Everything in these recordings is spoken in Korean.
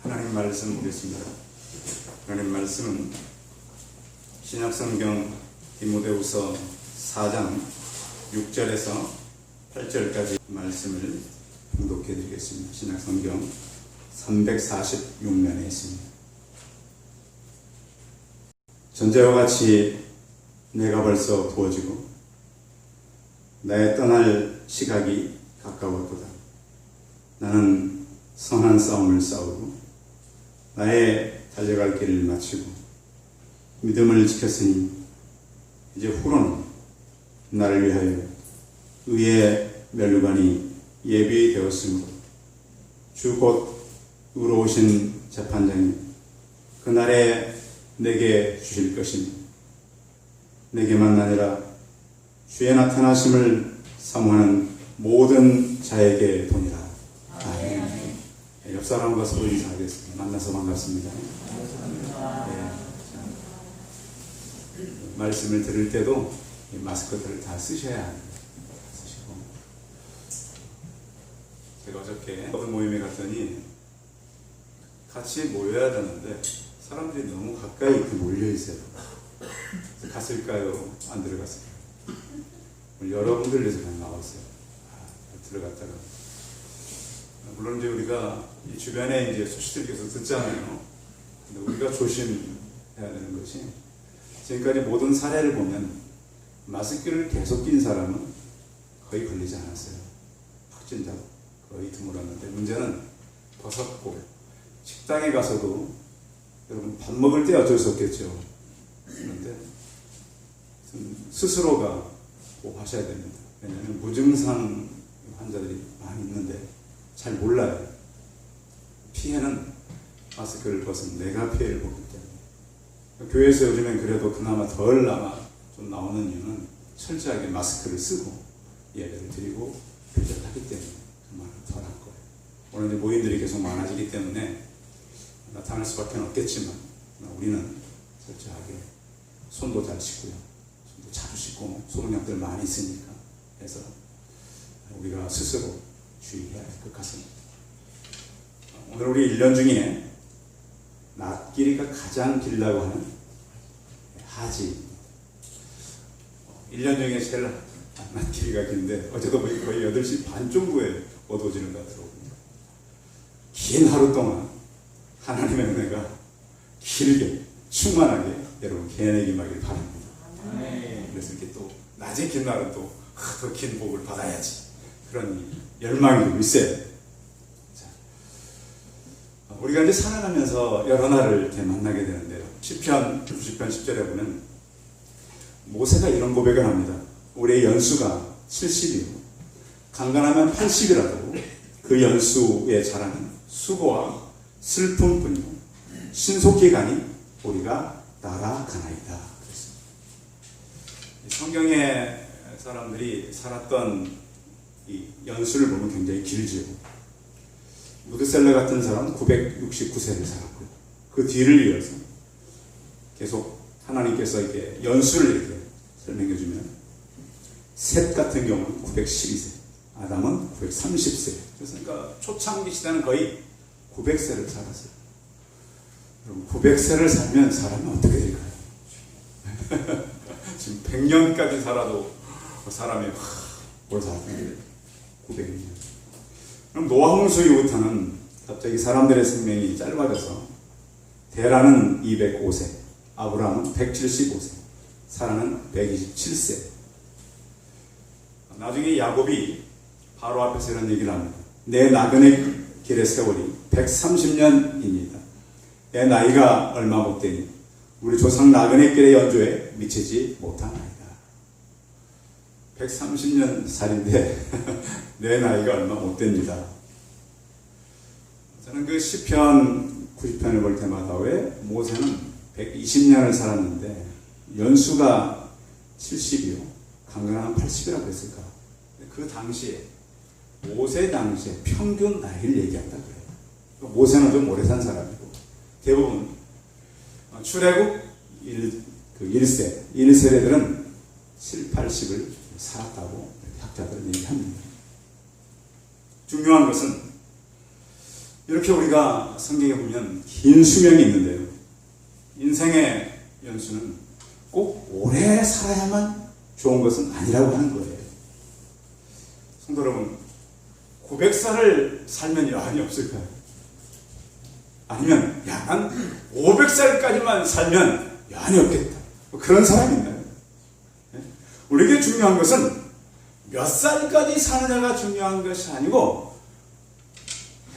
하나님 말씀 보겠습니다. 하나님 말씀은 신약성경 디모데후서 4장 6절에서 8절까지 말씀을 봉독해 드리겠습니다. 신약성경 346면에 있습니다. 전제와 같이 내가 벌써 부어지고 나의 떠날 시각이 가까웠도다. 나는 선한 싸움을 싸우고 나의 달려갈 길을 마치고 믿음을 지켰으니 이제 후로는 나를 위하여 의의 면류관이 예비되었으므로 주 곧 의로우신 재판장이 그날에 내게 주실 것이니 내게만 아니라 주의 나타나심을 사모하는 모든 자에게 도니라. 아멘. 옆 사람과 서로 인사하겠습니다. 만나서 반갑습니다. 네. 말씀을 들을 때도 이 마스크들을 다 쓰셔야 합니다. 쓰시고. 제가 어저께 어떤 모임에 갔더니 같이 모여야 되는데 사람들이 너무 가까이 이렇게 몰려 있어요. 갔을까요? 안 들어갔어요. 여러분들 위해서 그냥 나왔어요. 들어갔다가. 물론 이제 우리가 이 주변에 이제 소식들 계속 듣잖아요. 근데 우리가 조심해야 되는 것이 지금까지 모든 사례를 보면 마스크를 계속 낀 사람은 거의 걸리지 않았어요. 확진자 거의 드물었는데 문제는 벗었고 식당에 가서도 여러분 밥 먹을 때 어쩔 수 없겠죠. 그런데 스스로가 꼭 하셔야 됩니다. 왜냐하면 무증상 환자들이 많이 있는데 잘 몰라요. 피해는 마스크를 벗은 내가 피해를 보기 때문에. 교회에서 요즘엔 그래도 그나마 덜 좀 나오는 이유는 철저하게 마스크를 쓰고 예배를 드리고 교제를 하기 때문에 정말 덜할 거예요. 오늘 이제 모임들이 계속 많아지기 때문에 나타날 수밖에 없겠지만 우리는 철저하게 손도 잘 씻고요. 손도 자주 씻고 소독약들 많이 있으니까 해서 우리가 스스로 주의해야 할 것 같습니다. 오늘 우리 1년 중에 낮 길이가 가장 길다고 하는 하지. 1년 중에 제일 낮 길이가 긴데 어제도 거의 8시 반 정도에 어두워지는 것 같더라고요. 긴 하루 동안 하나님의 은혜가 길게 충만하게 여러분 개인에게 임하길 바랍니다. 그래서 이렇게 또 낮에 긴 날은 또 더 긴 복을 받아야지 그런 열망이 좀 있어요. 자, 우리가 이제 살아가면서 여러 날을 이렇게 만나게 되는데요. 시편 90편 10절에 보면 모세가 이런 고백을 합니다. 우리의 연수가 70이요 강간하면 80이라도 그 연수의 자랑은 수고와 슬픔뿐이요 신속히 가니 우리가 날아가나이다. 성경의 사람들이 살았던 이 연수를 보면 굉장히 길죠. 무드셀러 같은 사람은 969세를 살았고요. 그 뒤를 이어서 계속 하나님께서 이렇게 연수를 이렇게 설명해 주면 셋 같은 경우는 912세, 아담은 930세. 그러니까 초창기 시대는 거의 900세를 살았어요. 여러분 900세를 살면 사람은 어떻게 될까요? 지금 100년까지 살아도 사람이 뭘 살았는데 900년. 그럼 노아 홍수 이후부터는 갑자기 사람들의 생명이 짧아져서 데라는 205세, 아브라함은 175세, 사라는 127세. 나중에 야곱이 바로 앞에서 이런 얘기를 합니다. 내 나그네 길의 세월이 130년입니다. 내 나이가 얼마 못 되니 우리 조상 나그네 길의 연조에 미치지 못하나이다. 130년 살인데 내 나이가 얼마 못 됩니다. 저는 그 시편 90편을 볼 때마다 왜 모세는 120년을 살았는데 연수가 70이요 강간하면 80이라고 했을까? 그 당시에 모세 당시에 평균 나이를 얘기한다 그래요. 모세는 좀 오래 산 사람이고 대부분 출애굽 1세대들은 7, 80을 살았다고 학자들은 얘기합니다. 중요한 것은 이렇게 우리가 성경에 보면 긴 수명이 있는데요. 인생의 연수는 꼭 오래 살아야만 좋은 것은 아니라고 하는 거예요. 성도 여러분, 900살을 살면 여한이 없을까요? 아니면 한 500살까지만 살면 여한이 없겠다. 그런 사람이 있나요? 우리에게 중요한 것은 몇 살까지 사느냐가 중요한 것이 아니고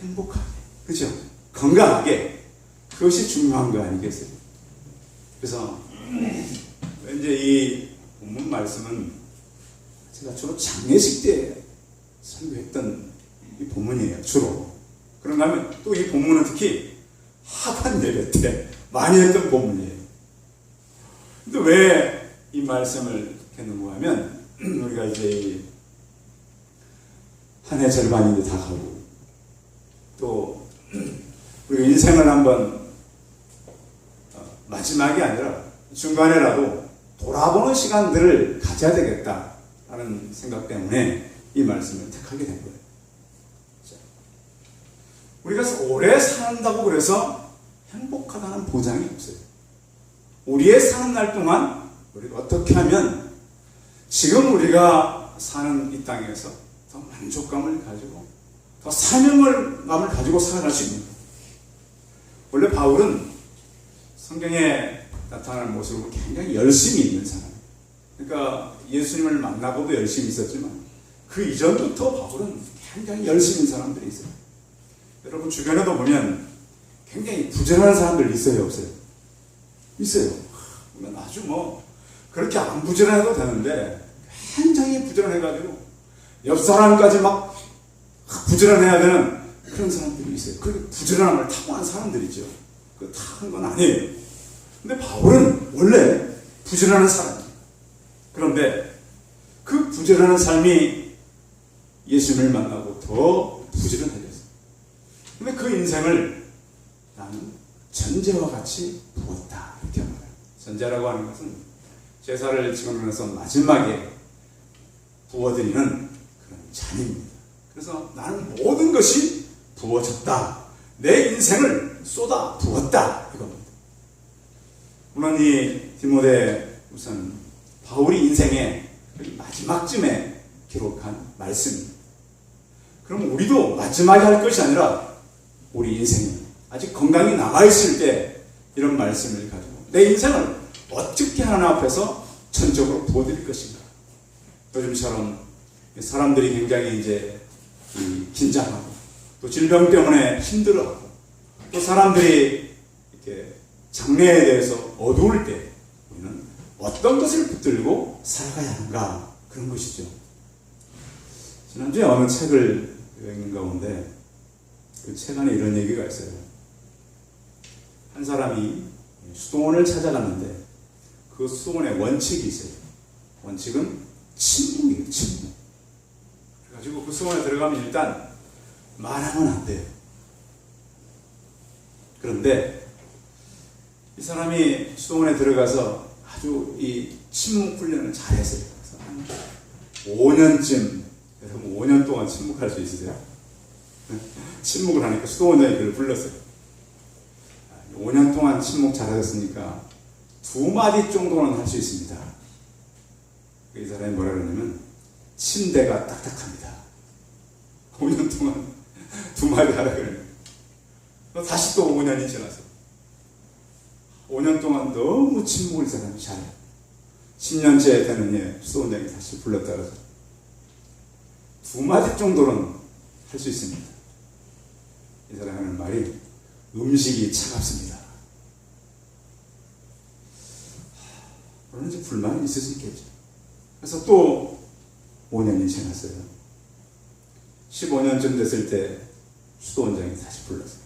행복하게, 그렇죠? 건강하게, 그것이 중요한 거 아니겠어요? 그래서 이제 이 본문 말씀은 제가 주로 장례식 때 설교했던 이 본문이에요, 주로. 그런가 하면 또 이 본문은 특히 하반 예배 때 많이 했던 본문이에요. 근데 왜 이 말씀을 했는가 하면 우리가 이제 한 해 절반이 이제 다 가고 또 우리가 인생을 한번 마지막이 아니라 중간에라도 돌아보는 시간들을 가져야 되겠다라는 생각 때문에 이 말씀을 택하게 된 거예요. 우리가 오래 산다고 그래서 행복하다는 보장이 없어요. 우리의 사는 날 동안 우리가 어떻게 하면 지금 우리가 사는 이 땅에서 더 만족감을 가지고 더 사명감을 가지고 살아갈 수 있는 거예요. 원래 바울은 성경에 나타나는 모습으로 굉장히 열심히 있는 사람. 그러니까 예수님을 만나고도 열심히 있었지만 그 이전부터 바울은 굉장히 열심히 있는 사람들이 있어요. 여러분 주변에도 보면 굉장히 부지런한 사람들 있어요, 없어요? 있어요. 보면 아주 그렇게 안 부지런해도 되는데 굉장히 부지런해가지고 옆 사람까지 막 부지런해야 되는 그런 사람들이 있어요. 그 부지런함을 타고난 사람들이죠. 그 타는 건 아니에요. 근데 바울은 원래 부지런한 사람이에요. 그런데 그 부지런한 삶이 예수님을 만나고 더 부지런해졌어요. 근데 그 인생을 나는 전제와 같이 부었다, 이렇게 말해요. 전제라고 하는 것은 제사를 지내면서 마지막에 부어드리는 그런 잔입니다. 그래서 나는 모든 것이 부어졌다. 내 인생을 쏟아 부었다, 이겁니다. 물론 이 디모데 우선 바울이 인생의 마지막쯤에 기록한 말씀입니다. 그럼 우리도 마지막에 할 것이 아니라 우리 인생이 아직 건강이 남아있을 때 이런 말씀을 가지고 내 인생을 어떻게 하나님 앞에서 전적으로 부어드릴 것인가. 요즘처럼 사람들이 굉장히 이제 긴장하고 또 질병 때문에 힘들어하고 또 사람들이 이렇게 장래에 대해서 어두울 때 우리는 어떤 것을 붙들고 살아가야 하는가, 그런 것이죠. 지난주에 어느 책을 읽는 가운데 그 책 안에 이런 얘기가 있어요. 한 사람이 수도원을 찾아갔는데 그 수도원에 원칙이 있어요. 원칙은 침묵이에요, 침묵. 그래가지고 그 수도원에 들어가면 일단 말하면 안 돼요. 그런데 이 사람이 수도원에 들어가서 아주 이 침묵 훈련을 잘 했어요. 그래서 한 5년쯤, 여러분 5년 동안 침묵할 수 있으세요? 침묵을 하니까 수도원장이 그를 불렀어요. 5년 동안 침묵 잘하셨으니까 2마디 정도는 할 수 있습니다. 이 사람이 뭐라 그러냐면 침대가 딱딱합니다. 5년 동안 2마디 하라 그래요. 다시 또 5년이 지나서 5년 동안 너무 침묵을 이 사람이 잘해요. 10년째 되는 수도원장이 다시 불렀다 그래서 2마디 정도는 할 수 있습니다. 이 사람이 하는 말이 음식이 차갑습니다. 물론 이제 불만이 있을 수 있겠죠. 그래서 또 5년이 지났어요. 15년쯤 됐을 때 수도원장이 다시 불렀어요.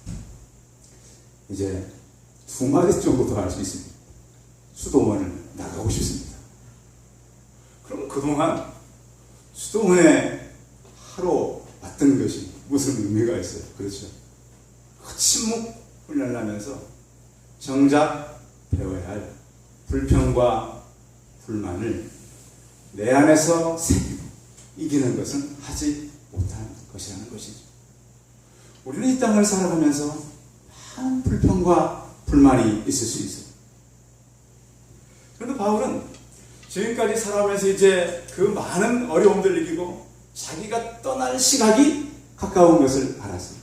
이제 2마디 정도 더 할 수 있습니다. 수도원을 나가고 싶습니다. 그럼 그동안 수도원에 하루 왔던 것이 무슨 의미가 있어요? 그렇죠. 침묵 훈련을 하면서 정작 배워야 할 불평과 불만을 내 안에서 이기는 것은 하지 못하는 것이라는 것이죠. 우리는 이 땅을 살아가면서 많은 불평과 불만이 있을 수 있어요. 그런데 바울은 지금까지 살아가면서 이제 그 많은 어려움들을 이기고 자기가 떠날 시각이 가까운 것을 알았어요.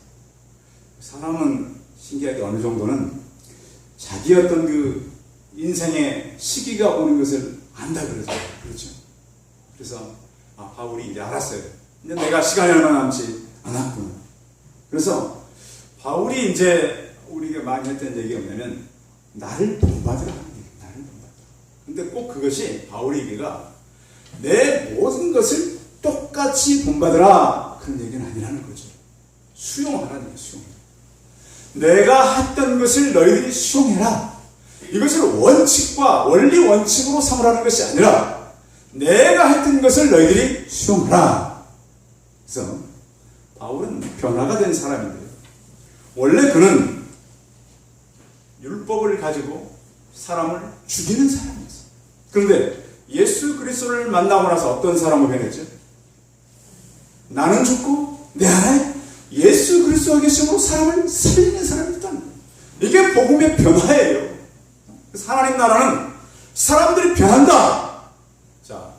사람은 신기하게 어느 정도는 자기 어떤 그 인생의 시기가 오는 것을 안다 그러죠. 그렇죠. 그래서 바울이 이제 알았어요. 이제 내가 시간이 얼마 남지 않았구나. 그래서 바울이 이제 우리가 많이 했던 얘기가 뭐냐면 나를 본받으라. 나를 본받으라. 근데 꼭 그것이 바울의 얘기가 내 모든 것을 똑같이 본받으라 그런 얘기는 아니라는 거죠. 수용하라는 거예요. 수용. 내가 했던 것을 너희들이 수용해라. 이것을 원칙과 원리 원칙으로 삼으라는 것이 아니라 내가 했던 것을 너희들이 수용하라. 그래서 바울은 변화가 된 사람인데요. 원래 그는 율법을 가지고 사람을 죽이는 사람이었어요. 그런데 예수 그리스도를 만나고 나서 어떤 사람으로 변했죠? 나는 죽고 내 안에 예수 그리스도가 계심으로 사람을 살리는 사람이 있다는 거예요. 이게 복음의 변화예요. 그래서 하나님 나라는 사람들이 변한다. 자,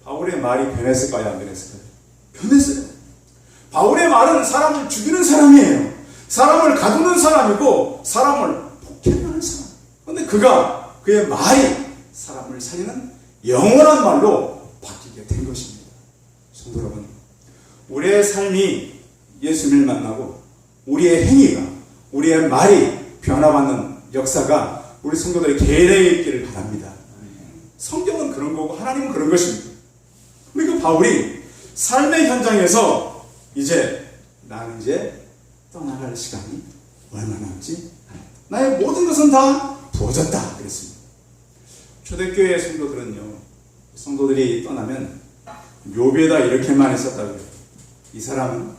바울의 말이 변했을까요? 안 변했을까요? 변했어요. 바울의 말은 사람을 죽이는 사람이에요. 사람을 가두는 사람이고 사람을 폭행하는 사람. 그런데 그의 말이 사람을 살리는 영원한 말로 바뀌게 된 것입니다. 성도 여러분, 우리의 삶이 예수님을 만나고 우리의 행위가, 우리의 말이 변화받는 역사가 우리 성도들의 계례에 있기를 바랍니다. 성경은 그런 거고 하나님은 그런 것입니다. 그러니까 바울이 삶의 현장에서 나는 이제 떠나갈 시간이 얼마 남지 않았다. 나의 모든 것은 다 부어졌다 그랬습니다. 초대교회 성도들은요, 성도들이 떠나면 묘비에다 이렇게만 했었다고요. 이 사람은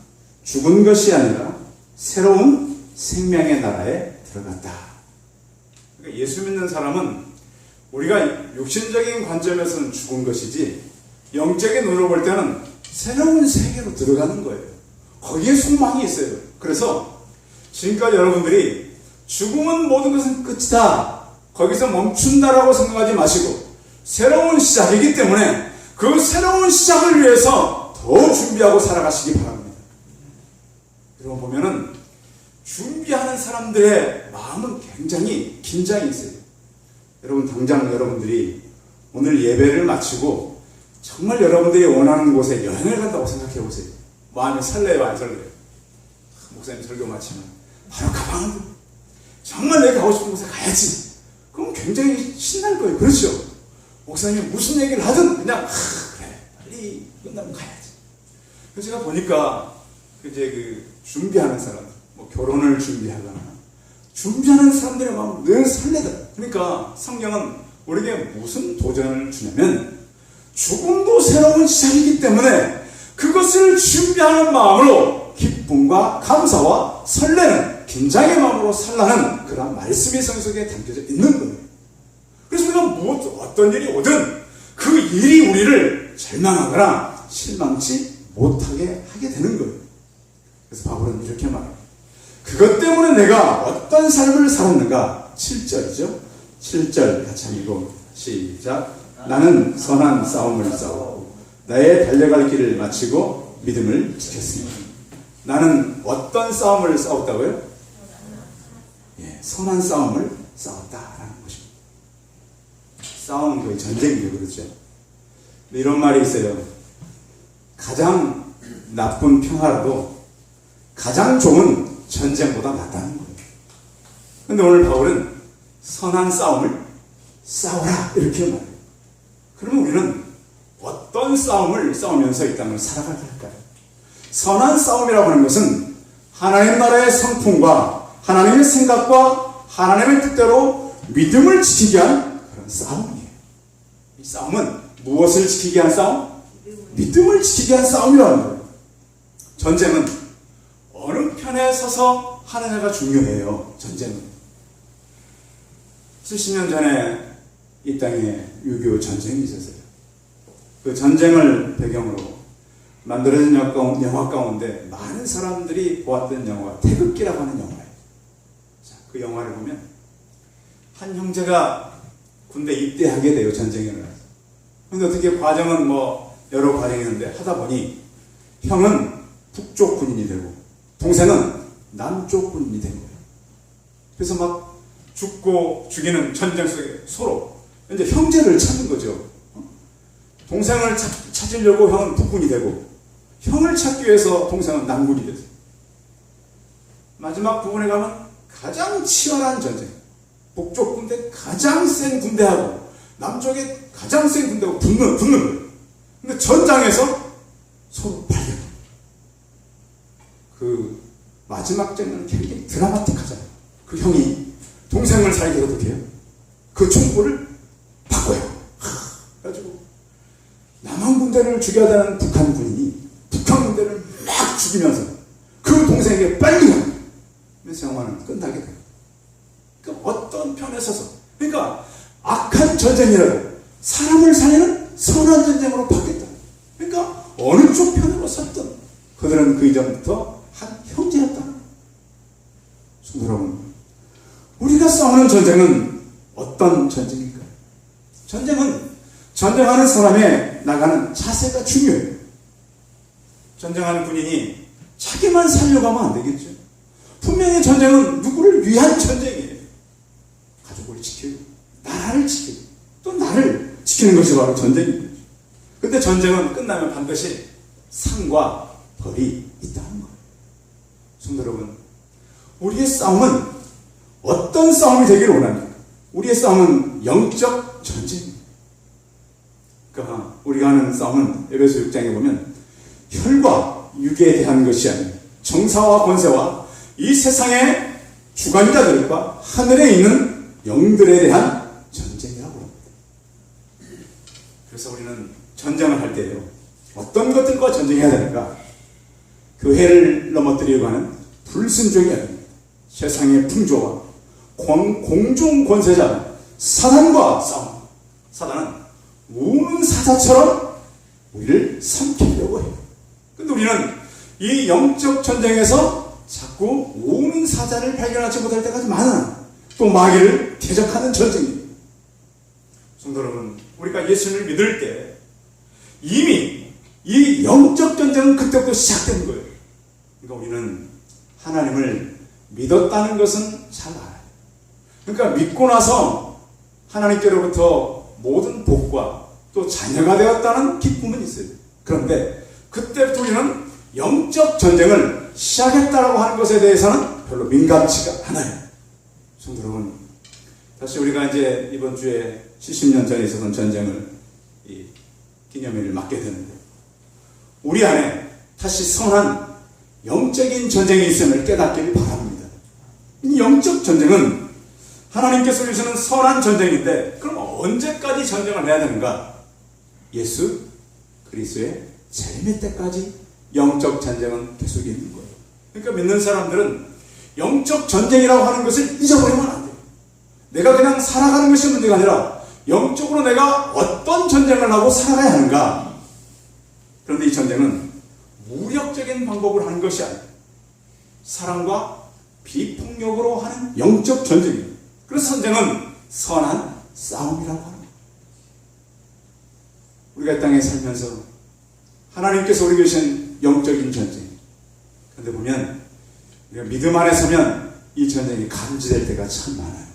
죽은 것이 아니라 새로운 생명의 나라에 들어갔다. 그러니까 예수 믿는 사람은 우리가 육신적인 관점에서는 죽은 것이지 영적인 눈으로 볼 때는 새로운 세계로 들어가는 거예요. 거기에 소망이 있어요. 그래서 지금까지 여러분들이 죽음은 모든 것은 끝이다, 거기서 멈춘다라고 생각하지 마시고 새로운 시작이기 때문에 그 새로운 시작을 위해서 더 준비하고 살아가시기 바랍니다. 여러분 보면은 준비하는 사람들의 마음은 굉장히 긴장이 있어요. 여러분 당장 여러분들이 오늘 예배를 마치고 정말 여러분들이 원하는 곳에 여행을 간다고 생각해 보세요. 마음이 설레요, 안 설레요? 목사님 설교 마치면 바로 가방을 들고 정말 내가 가고 싶은 곳에 가야지. 그럼 굉장히 신날 거예요. 그렇죠? 목사님이 무슨 얘기를 하든 그냥 그래 빨리 끝나면 가야지. 그래서 제가 보니까 준비하는 사람, 결혼을 준비하거나 준비하는 사람들의 마음은 늘 설레다. 그러니까 성경은 우리에게 무슨 도전을 주냐면 죽음도 새로운 시작이기 때문에 그것을 준비하는 마음으로 기쁨과 감사와 설레는 긴장의 마음으로 살라는 그런 말씀이 성경에 담겨져 있는 거예요. 그래서 우리가 어떤 일이 오든 그 일이 우리를 절망하거나 실망치 못하게 하게 되는 거예요. 그래서 바울은 이렇게 말합니다. 그것 때문에 내가 어떤 삶을 살았는가? 7절이죠. 7절 같이 읽고 시작. 나는 선한 싸움을 싸우고 나의 달려갈 길을 마치고 믿음을 지켰습니다. 나는 어떤 싸움을 싸웠다고요? 선한 싸움을 싸웠다라는 것입니다. 싸움은 거의 전쟁이죠. 그렇죠? 이런 말이 있어요. 가장 나쁜 평화라도 가장 좋은 전쟁보다 낫다는 거예요. 근데 오늘 바울은 선한 싸움을 싸우라 이렇게 말해요. 그러면 우리는 어떤 싸움을 싸우면서 이 땅을 살아가야 할까요? 선한 싸움이라고 하는 것은 하나님 나라의 성품과 하나님의 생각과 하나님의 뜻대로 믿음을 지키게 한 그런 싸움이에요. 이 싸움은 무엇을 지키게 한 싸움? 믿음을 지키게 한 싸움이라는 거예요. 전쟁은 어느 편에 서서 하느냐가 중요해요. 전쟁은 70년 전에 이 땅에 6.25 전쟁이 있었어요. 그 전쟁을 배경으로 만들어진 영화 가운데 많은 사람들이 보았던 영화가 태극기라고 하는 영화예요. 자, 그 영화를 보면 한 형제가 군대 입대하게 돼요. 전쟁에 나서. 근데 어떻게 과정은 여러 과정이 있는데 하다 보니 형은 북쪽 군인이 되고 동생은 남쪽 군인이 된 거예요. 그래서 막 죽고 죽이는 전쟁 속에 서로 이제 형제를 찾는 거죠. 동생을 찾으려고 형은 북군이 되고 형을 찾기 위해서 동생은 남군이 됐어요. 마지막 부분에 가면 가장 치열한 전쟁. 북쪽 군대 가장 센 군대하고 남쪽에 가장 센 군대하고 붙는 거예요. 근데 전장에서 서로 발견. 그 마지막 장면은 굉장히 드라마틱하잖아요. 그 형이 동생을 살기 위해서 어떻게 해요? 그 총구를 바꿔요. 그래가지고 남한 군대를 죽여야 되는 북한 군인이 북한 군대를 막 죽이면서 그 동생에게 빨리 가요. 그래서 영화는 끝나게 돼요. 그러니까 어떤 편에 서서 그러니까 악한 전쟁이라도 사람을 살리는 선한 전쟁으로 바뀌었다. 그러니까 어느 쪽 편으로 섰든 그들은 그 이전부터 한 형제였다. 성도 여러분, 우리가 싸우는 전쟁은 어떤 전쟁일까요? 전쟁은 전쟁하는 사람의 나가는 자세가 중요해요. 전쟁하는 군인이 자기만 살려고 하면 안 되겠죠. 분명히 전쟁은 누구를 위한 전쟁이에요. 가족을 지키고 나라를 지키고 또 나를 지키는 것이 바로 전쟁입니다. 근데 전쟁은 끝나면 반드시 상과 벌이 있다는 거예요. 성도 여러분, 우리의 싸움은 어떤 싸움이 되기를 원합니까? 우리의 싸움은 영적 전쟁입니다. 그러니까 우리가 하는 싸움은 에베소 6장에 보면 혈과 육에 대한 것이 아니라 정사와 권세와 이 세상의 주관자들과 하늘에 있는 영들에 대한 전쟁이라고 합니다. 그래서 우리는 전쟁을 할 때요, 어떤 것들과 전쟁해야 되는가? 교회를 넘어뜨리려고 하는 불순종이 아닙니다. 세상의 풍조와 공중 권세자 사단과 싸움. 사단은 우는 사자처럼 우리를 삼키려고 해요. 근데 우리는 이 영적 전쟁에서 자꾸 우는 사자를 발견하지 못할 때까지 많은 또 마귀를 대적하는 전쟁입니다. 성도 여러분, 우리가 예수님을 믿을 때 이미 이 영적 전쟁은 그때부터 시작된 거예요. 그러니까 우리는 하나님을 믿었다는 것은 잘 알아요. 그러니까 믿고 나서 하나님께로부터 모든 복과 또 자녀가 되었다는 기쁨은 있어요. 그런데 그때부터 우리는 영적 전쟁을 시작했다라고 하는 것에 대해서는 별로 민감치가 않아요. 성도 여러분, 다시 우리가 이제 이번 주에 70년 전에 있었던 전쟁을 이 기념일을 맞게 되는데 우리 안에 다시 선한 영적인 전쟁이 있음을 깨닫기를 바랍니다. 이 영적 전쟁은 하나님께서 주시는 선한 전쟁인데 그럼 언제까지 전쟁을 해야 되는가? 예수 그리스도의 재림의 때까지 영적 전쟁은 계속 있는 거예요. 그러니까 믿는 사람들은 영적 전쟁이라고 하는 것을 잊어버리면 안 돼요. 내가 그냥 살아가는 것이 문제가 아니라 영적으로 내가 어떤 전쟁을 하고 살아가야 하는가? 그런데 이 전쟁은 무력적인 방법으로 하는 것이 아니에요. 사랑과 비폭력으로 하는 영적 전쟁이에요. 그래서 전쟁은 선한 싸움이라고 합니다. 우리가 이 땅에 살면서 하나님께서 우리 계신 영적인 전쟁. 그런데 보면 우리가 믿음 안에 서면 이 전쟁이 감지될 때가 참 많아요.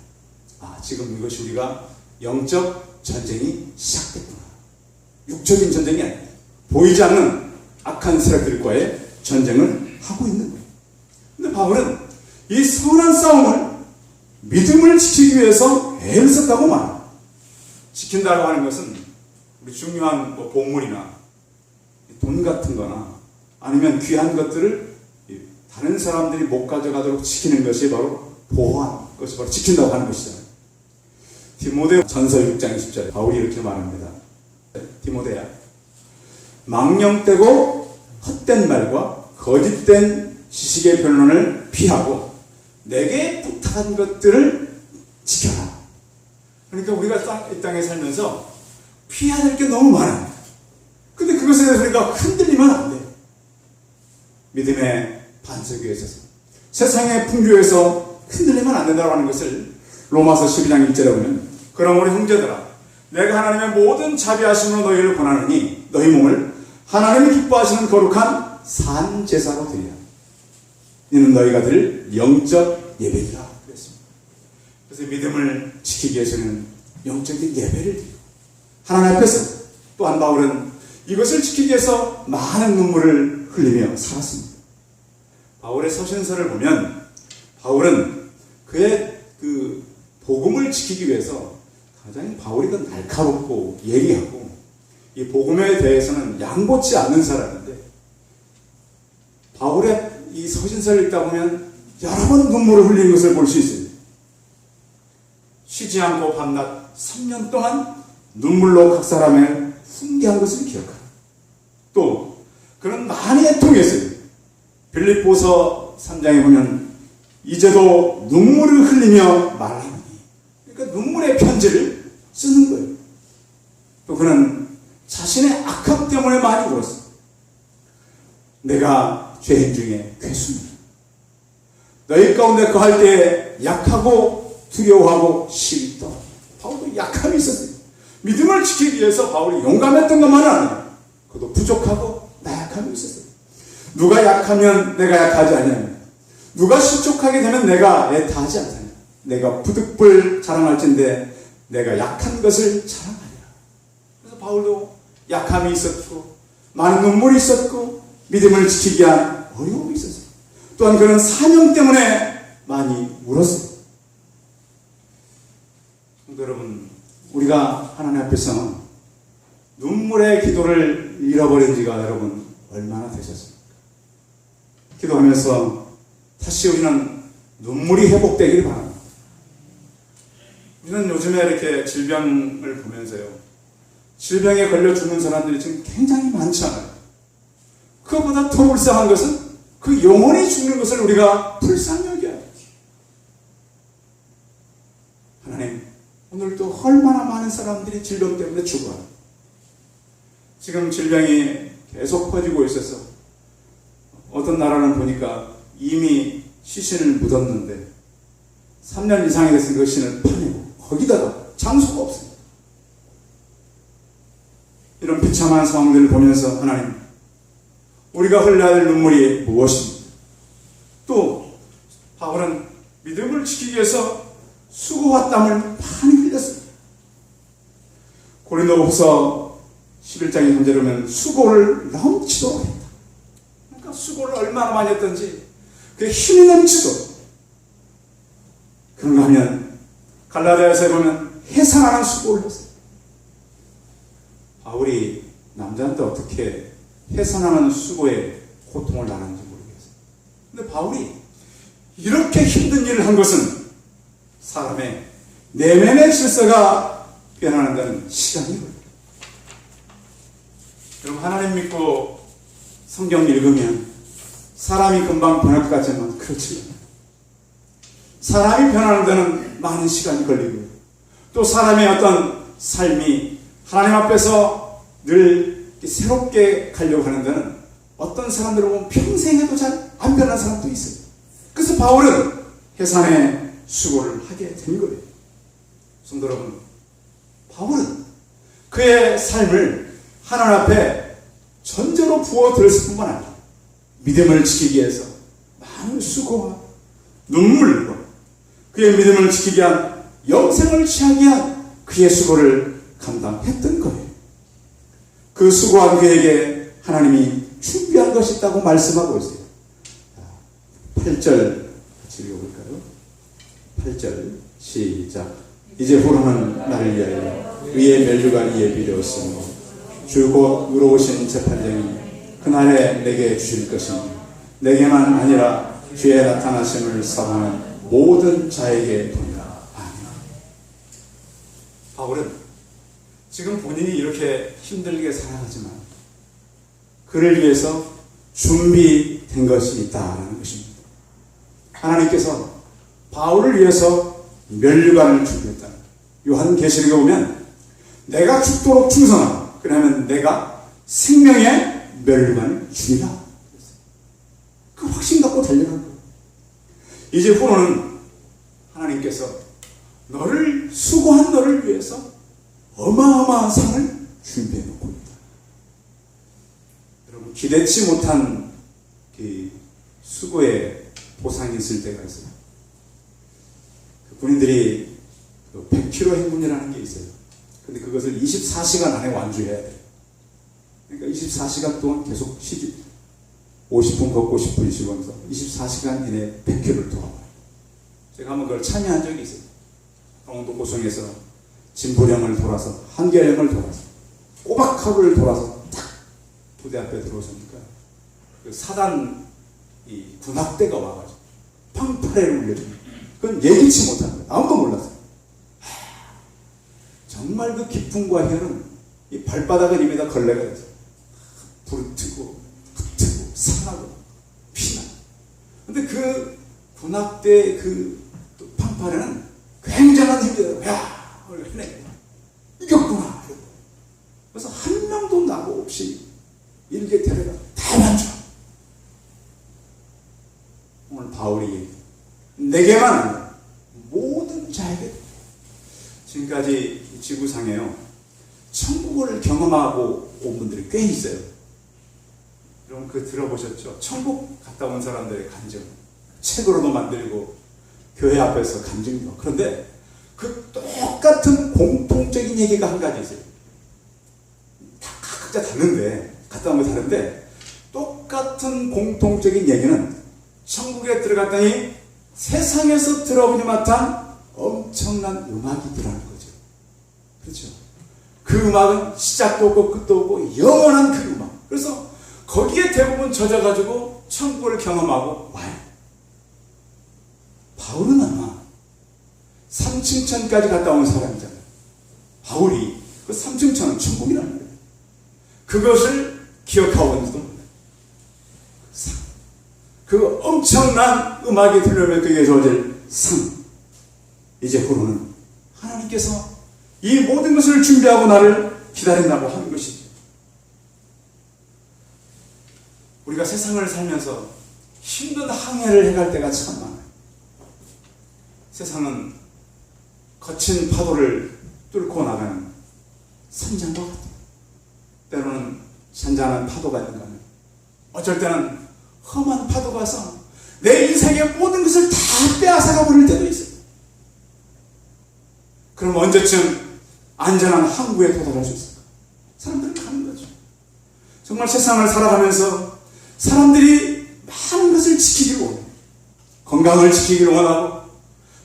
아, 지금 이것이 우리가 영적 전쟁이 시작됐구나. 육적인 전쟁이 아니에요. 보이지 않는 악한 세력들과의 전쟁을 하고 있는 거예요. 근데 바울은 이 선한 싸움을 믿음을 지키기 위해서 애를 썼다고 말해요. 지킨다고 하는 것은 우리 중요한 보물이나 돈 같은 거나 아니면 귀한 것들을 다른 사람들이 못 가져가도록 지키는 것이 바로 보호하는 것이 바로 지킨다고 하는 것이잖아요. 디모데 전서 6장 20절에 바울이 이렇게 말합니다. 디모데야, 망령되고 헛된 말과 거짓된 지식의 변론을 피하고 내게 부탁한 것들을 지켜라. 그러니까 우리가 이 땅에 살면서 피해야 될 게 너무 많아요. 근데 그것에 대해서 우리가 흔들리면 안 돼요. 믿음의 반석 위에 서서 세상의 풍조에서 흔들리면 안 된다고 하는 것을 로마서 12장 1절에 보면, 그러므로 형제들아 내가 하나님의 모든 자비하심으로 너희를 권하노니 너희 몸을 하나님이 기뻐하시는 거룩한 산 제사로 드리라. 이는 너희가 드릴 영적 예배이라 그랬습니다. 그래서 믿음을 지키기 위해서는 영적인 예배를 드리고, 하나님 앞에서 또한 바울은 이것을 지키기 위해서 많은 눈물을 흘리며 살았습니다. 바울의 서신서를 보면 바울은 그의 그 복음을 지키기 위해서 가장 바울이 그 날카롭고 예리하고 이 복음에 대해서는 양보치 않는 사람인데, 바울의 이 서신서를 읽다 보면 여러 번 눈물을 흘리는 것을 볼 수 있어요. 쉬지 않고 밤낮 3년 동안 눈물로 각 사람을 훈계한 것을 기억하라. 또 그런 많이 애통했어요. 빌립보서 3장에 보면 이제도 눈물을 흘리며 말하니, 그러니까 눈물의 편지를 쓰는 거예요. 또 그는 자신의 악함 때문에 많이 울었어요. 내가 죄인 중에 괴수입니다. 너희 가운데 거할 때 약하고 두려워하고 실이 떠. 바울도 약함이 있었어요. 믿음을 지키기 위해서 바울이 용감했던 것만은 아니에요. 그도 부족하고 나약함이 있었어요. 누가 약하면 내가 약하지 아니하냐. 누가 실족하게 되면 내가 애타하지 않잖아요. 내가 부득불 자랑할진대 내가 약한 것을 자랑하리라. 그래서 바울도 약함이 있었고 많은 눈물이 있었고 믿음을 지키기 위한 어려움이 있었어요. 또한 그는 사명 때문에 많이 울었어요. 성도 여러분, 우리가 하나님 앞에서 눈물의 기도를 잃어버린 지가 여러분 얼마나 되셨습니까? 기도하면서 다시 우리는 눈물이 회복되기를 바랍니다. 우리는 요즘에 이렇게 질병을 보면서요, 질병에 걸려 죽는 사람들이 지금 굉장히 많잖아요. 그것보다 더 불쌍한 것은 그 영혼이 죽는 것을 우리가 불쌍히 여겨야 해요. 하나님, 오늘도 얼마나 많은 사람들이 질병 때문에 죽어요. 지금 질병이 계속 퍼지고 있어서 어떤 나라는 보니까 이미 시신을 묻었는데 3년 이상이 됐으니 그 시신을 파내고 거기다가 장소가 없습니다. 이런 비참한 상황들을 보면서 하나님, 우리가 흘려야 할 눈물이 무엇입니까? 또 바울은 믿음을 지키기 위해서 수고와 땀을 많이 흘렸습니다. 고린도후서 11장에 현재 보면 수고를 넘치도록 했다. 그러니까 수고를 얼마나 많이 했던지 그게 힘이 넘치도록. 그런가 하면 갈라디아서에 보면 해산하는 수고를 했어요. 바울이 남자한테 어떻게 해산하는 수고에 고통을 나는지 모르겠어요. 근데 바울이 이렇게 힘든 일을 한 것은 사람의 내면의 질서가 변하는 데는 시간이 걸려요. 여러분, 하나님 믿고 성경 읽으면 사람이 금방 변할 것 같지만 그렇지 않아요. 사람이 변하는 데는 많은 시간이 걸리고요. 또 사람의 어떤 삶이 하나님 앞에서 늘 새롭게 가려고 하는 데는 어떤 사람들을 보면 평생 해도 잘 안 변한 사람도 있어요. 그래서 바울은 해산의 수고를 하게 된 거예요. 성도 여러분, 바울은 그의 삶을 하나님 앞에 전제로 부어드렸을 뿐만 아니라 믿음을 지키기 위해서 많은 수고와 눈물과 그의 믿음을 지키기 위한 영생을 취하기 위한 그의 수고를 감당했던 거예요. 그 수고한 그에게 하나님이 준비한 것이 있다고 말씀하고 있어요. 8절 같이 읽어볼까요? 8절 시작. 이제 후로는 나를 위하여 위에 멸류관이 예비되었으므로 주 곧 의로우신 재판장이 그날에 내게 주실 것이니 내게만 아니라 주의 나타나심을 사모하는 모든 자에게 돕니다. 아멘. 바울은 지금 본인이 이렇게 힘들게 살아가지만 그를 위해서 준비된 것이 있다는 것입니다. 하나님께서 바울을 위해서 멸류관을 준비했다. 요한계시록에 보면 내가 죽도록 충성하라. 그러면 내가 생명의 멸류관을 주리라. 하고 달려간 거예요. 이제 후로는 하나님께서 너를, 수고한 너를 위해서 어마어마한 상을 준비해 놓고 있다. 여러분, 기대치 못한 그 수고의 보상이 있을 때가 있어요. 그 군인들이 100km 행군이라는 게 있어요. 근데 그것을 24시간 안에 완주해야 돼요. 그러니까 24시간 동안 계속 쉬지. 50분 걷고 10분 쉬면서 24시간 이내에 100km를 돌아와요. 제가 한번 그걸 참여한 적이 있어요. 강원도 고성에서 진보령을 돌아서, 한계령을 돌아서, 꼬박 하루를 돌아서 딱 부대 앞에 들어오니까 그 사단 이 군악대가 와가지고 팡파레를 울려줍니다. 그건 예기치 못한 거예요. 아무도 몰랐어요. 정말 그 기쁨과 희열은 이 발바닥을 입에다 걸레가 돼서 부르트고 흩트고 상하고 피나. 근데 그 군악대 그 팡파레는 굉장한 힘이 야, 해내. 이겼구나. 그래서 한 명도 나고 없이 일개 대례가 다 완주. 오늘 바울이 내게만 아니라 모든 자에게, 지금까지 지구상에요, 천국을 경험하고 온 분들이 꽤 있어요. 여러분 그 들어보셨죠? 천국 갔다 온 사람들의 간증, 책으로도 만들고 교회 앞에서 간증도. 그런데 그 똑같은 공통적인 얘기가 한 가지 있어요. 다 각자 다른데, 갔다 온 게 다른데 똑같은 공통적인 얘기는 천국에 들어갔더니 세상에서 들어보니 마땅 엄청난 음악이 들어가는 거죠. 그렇죠? 그 음악은 시작도 없고 끝도 없고 영원한 그 음악. 그래서 거기에 대부분 젖어가지고 천국을 경험하고 와요. 바울은 아마 3층천까지 갔다 온 사람이잖아요. 바울이 그 3층천은 천국이라는 거예요. 그것을 기억하고 있는지도 몰라요. 그 엄청난 음악이 들려오면 그에게 주어질 상. 이제 후로는 하나님께서 이 모든 것을 준비하고 나를 기다린다고 하는 것이죠. 우리가 세상을 살면서 힘든 항해를 해갈 때가 참 많아요. 세상은 거친 파도를 뚫고 나가는 선장과 같아요. 때로는 잔잔한 파도가 있는가, 어쩔 때는 험한 파도가 와서 내 인생의 모든 것을 다 빼앗아가 버릴 때도 있어요. 그럼 언제쯤 안전한 항구에 도달할 수 있을까? 사람들은 가는 거죠. 정말 세상을 살아가면서 사람들이 많은 것을 지키기를 원해요. 건강을 지키기를 원하고,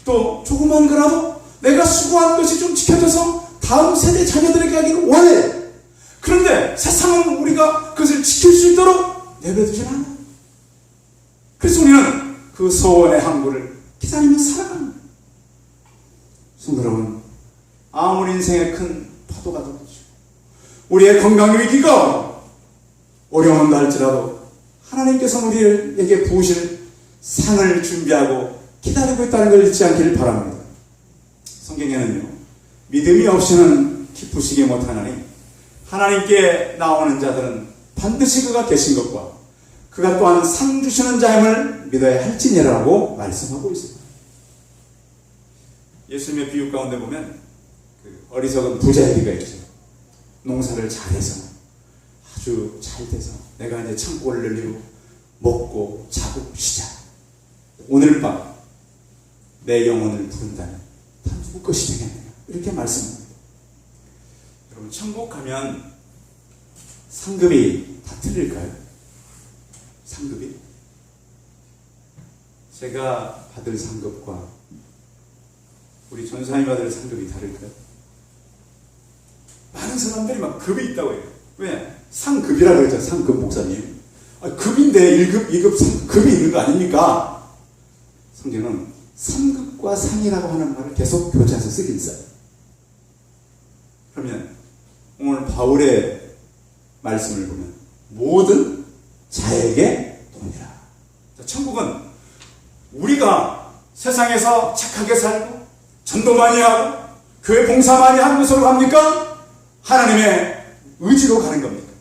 또 조그만 거라도 내가 수고한 것이 좀 지켜져서 다음 세대 자녀들에게 하기를 원해요. 그런데 세상은 우리가 그것을 지킬 수 있도록 내버려두질 않아요. 그래서 우리는 그 소원의 항구를 기다리며 살아가는 거예요. 성도 여러분, 아무리 인생에 큰 파도가 들어오죠, 우리의 건강 위기가 어려운다 할지라도 하나님께서 우리에게 부으실 상을 준비하고 기다리고 있다는 걸 잊지 않기를 바랍니다. 성경에는요, 믿음이 없이는 기쁘시게 못하나니 하나님께 나오는 자들은 반드시 그가 계신 것과 그가 또한 상 주시는 자임을 믿어야 할지니라고 말씀하고 있습니다. 예수님의 비유 가운데 보면 그 어리석은 부자에게가 있죠. 농사를 잘해서 아주 잘 돼서 내가 이제 창고를 늘리고 먹고 자고 쉬자. 오늘 밤 내 영혼을 부른다면 다 누구 것이 되겠느냐, 이렇게 말씀합니다. 여러분, 천국 가면 상급이 다 틀릴까요? 상급이? 제가 받을 상급과 우리 전사님이 받을 상급이 다를까요? 많은 사람들이 막 급이 있다고 해요. 왜? 상급이라고 그랬죠. 상급 목사님. 급인데 1급, 2급, 3급, 급이 있는 거 아닙니까? 성경은 3급과 상이라고 하는 말을 계속 교차해서 쓰긴 써요. 그러면 오늘 바울의 말씀을 보면 모든 자에게 돈이라. 천국은 우리가 세상에서 착하게 살고 전도 많이 하고 교회 봉사 많이 하는 곳으로 갑니까? 하나님의 의지로 가는 겁니까?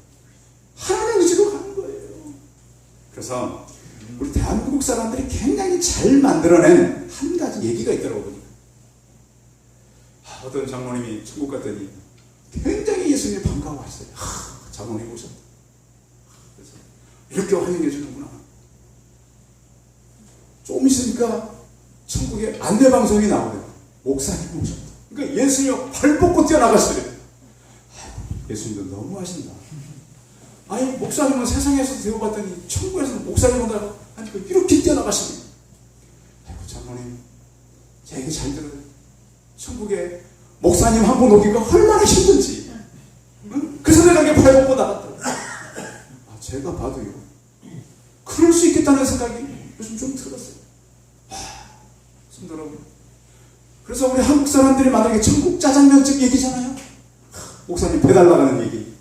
하나님의 의지로 가는 거예요. 그래서 우리 대한민국 사람들이 굉장히 잘 만들어낸 한 가지 얘기가 있더라고 보니까. 어떤 장로님이 천국 갔더니 굉장히 예수님이 반가워하시더니 장로님 오셨다. 그래서 이렇게 환영해 주는구나. 조금 있으니까 천국에 안내방송이 나오더라고요. 목사님 오셨다. 그러니까 예수님이 발벗고 뛰어나가시더래요. 예수님도 너무 하신다. 아니 목사님은 세상에서 되어봤더니 천국에서 목사님 온다고 하니까 이렇게 뛰어나가시네. 아이고 장로님 제 얘기 잘 들어요. 천국에 목사님 한 분 오기가 얼마나 힘든지. 응? 그래서 내가 이게 발벗고 나갔더라고요. 제가 봐도요 그럴 수 있겠다는 생각이 요즘 좀 들었어요. 성도 여러분, 그래서 우리 한국 사람들이 만약에 천국 짜장면집 얘기잖아요. 목사님 배달 나가는 얘기.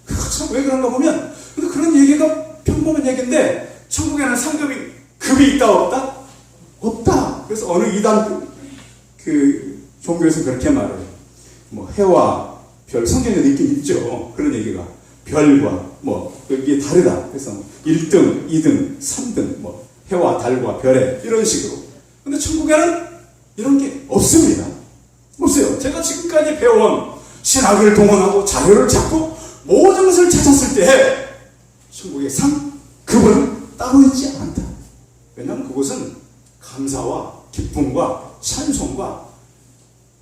참 왜 그런가 보면 그런 얘기가 평범한 얘기인데 천국에는 급이 있다 없다? 없다. 그래서 어느 이단 종교에서 그렇게 말해요. 뭐 해와 별, 성경에도 있긴 있죠. 그런 얘기가 별과 이게 다르다. 그래서 1등, 2등, 3등 해와 달과 별에 이런 식으로. 근데 천국에는 이런 게 없습니다. 없어요. 제가 지금까지 배워온 신학을 동원하고 자료를 찾고 모든 것을 찾았을 때 천국의 급은 따로 있지 않다. 왜냐하면 그곳은 감사와 기쁨과 찬송과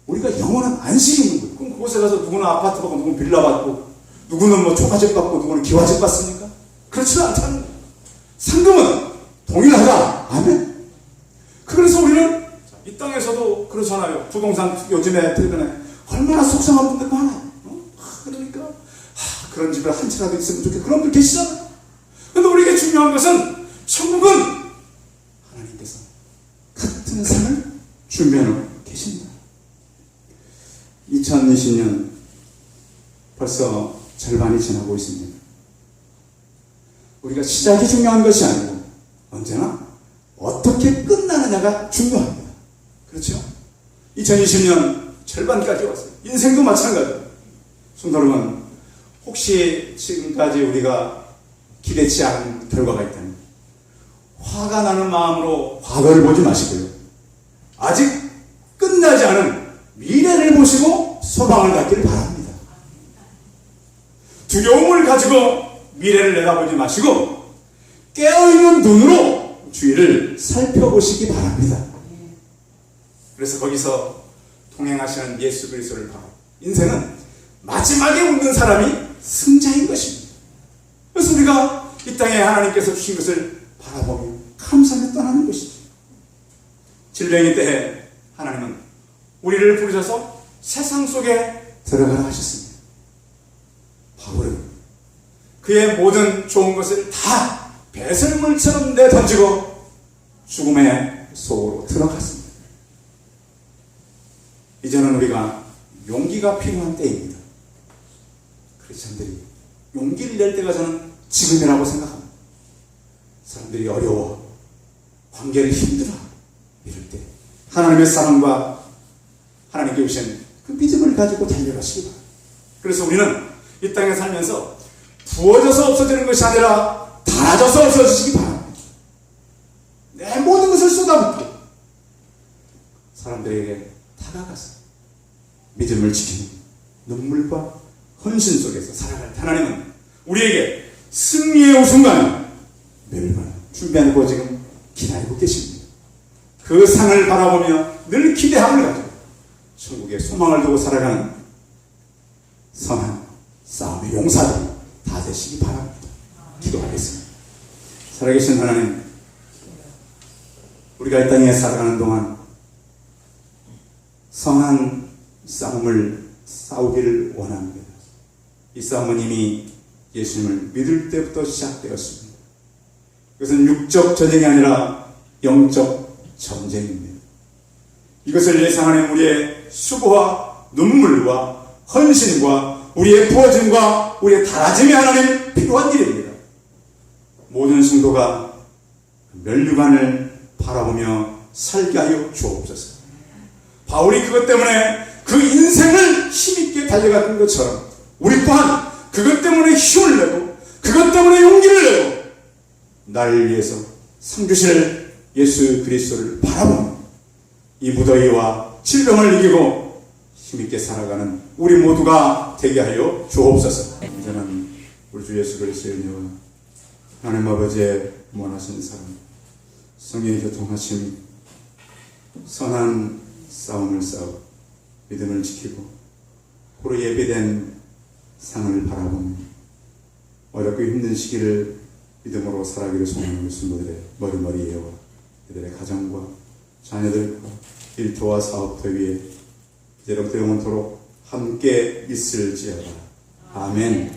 우리가 영원한 안식이 있는 거예요. 그럼 그곳에 가서 누구는 아파트 받고 누구는 빌라 받고 누구는 초가집 받고 누구는 기와집 받습니까? 그렇지는 않다는 거예요. 상금은 동일하다. 아멘. 그래서 우리는 이 땅에서도 그렇잖아요. 부동산 요즘에 최근에 얼마나 속상한 분들 많아요. 그러니까 그런 집에 한 채라도 있으면 좋겠다. 그런 분들 계시잖아요. 그런데 우리에게 중요한 것은 천국은 하나님께서 같은 상을 준비하고 계십니다. 2020년 벌써 절반이 지나고 있습니다. 우리가 시작이 중요한 것이 아니고 언제나 어떻게 끝나느냐가 중요합니다. 그렇죠? 2020년 절반까지 왔어요. 인생도 마찬가지예요. 성도 여러분, 혹시 지금까지 우리가 기대치 않은 결과가 있다면 화가 나는 마음으로 과거를 보지 마시고요. 아직 끝나지 않은 미래를 보시고 소망을 갖기를 바랍니다. 두려움을 가지고 미래를 내다보지 마시고 깨어있는 눈으로 주위를 살펴보시기 바랍니다. 그래서 거기서 동행하시는 예수 그리스도를 바라보고 인생은 마지막에 웃는 사람이 승자인 것입니다. 그래서 우리가 이 땅에 하나님께서 주신 것을 바라보며 감사하며 떠나는 것이죠. 질병의 때에 하나님은 우리를 부르셔서 세상 속에 들어가라 하셨습니다. 바울은 그의 모든 좋은 것을 다 배설물처럼 내던지고 죽음의 속으로 들어갔습니다. 이제는 우리가 용기가 필요한 때입니다. 크리스천들이 용기를 낼 때가 저는 지금이라고 생각합니다. 사람들이 어려워, 관계를 힘들어 이럴 때 하나님의 사랑과 하나님께 주신 그 믿음을 가지고 달려가시기 바랍니다. 그래서 우리는 이 땅에 살면서 부어져서 없어지는 것이 아니라 닳아져서 없어지시기 바랍니다. 내 모든 것을 쏟아붓고 사람들에게 다가가서 믿음을 지키는 눈물과 헌신 속에서 살아갈 하나님은 우리에게 승리의 우승관을 멸망을 준비하고 지금 기다리고 계십니다. 그 상을 바라보며 늘 기대함을 가지고 천국의 소망을 두고 살아가는 선한 싸움의 용사들이 다 되시기 바랍니다. 기도하겠습니다. 살아계신 하나님, 우리가 이 땅에 살아가는 동안 선한 싸움을 싸우기를 원합니다. 이 싸움은 이미 예수님을 믿을 때부터 시작되었습니다. 이것은 육적 전쟁이 아니라 영적 전쟁입니다. 이것을 예상하는 우리의 수고와 눈물과 헌신과 우리의 부어짐과 우리의 다짐이 하나님 필요한 일입니다. 모든 성도가 멸류관을 바라보며 살게 하여 주옵소서. 바울이 그것 때문에 그 인생을 힘있게 달려갔던 것처럼 우리 또한 그것 때문에 힘을 내고 그것 때문에 용기를 내고 나를 위해서 상주실 예수 그리스도를 바라보는 이 무더위와 질병을 이기고 힘있게 살아가는 우리 모두가 되게 하여 주옵소서. 저는 우리 주 예수 그리스도의 은혜와 하나님 아버지의 무한하신 사랑, 성령의 교통하심, 선한 싸움을 싸워 믿음을 지키고 고로 예비된 상을 바라보며 어렵고 힘든 시기를 믿음으로 살아가기를 소망하는 성도들의 머리머리에와 그들의 가정과 자녀들과 일터와 사업터 위에 이제로부터 영원토록 함께 있을지어다. 아멘.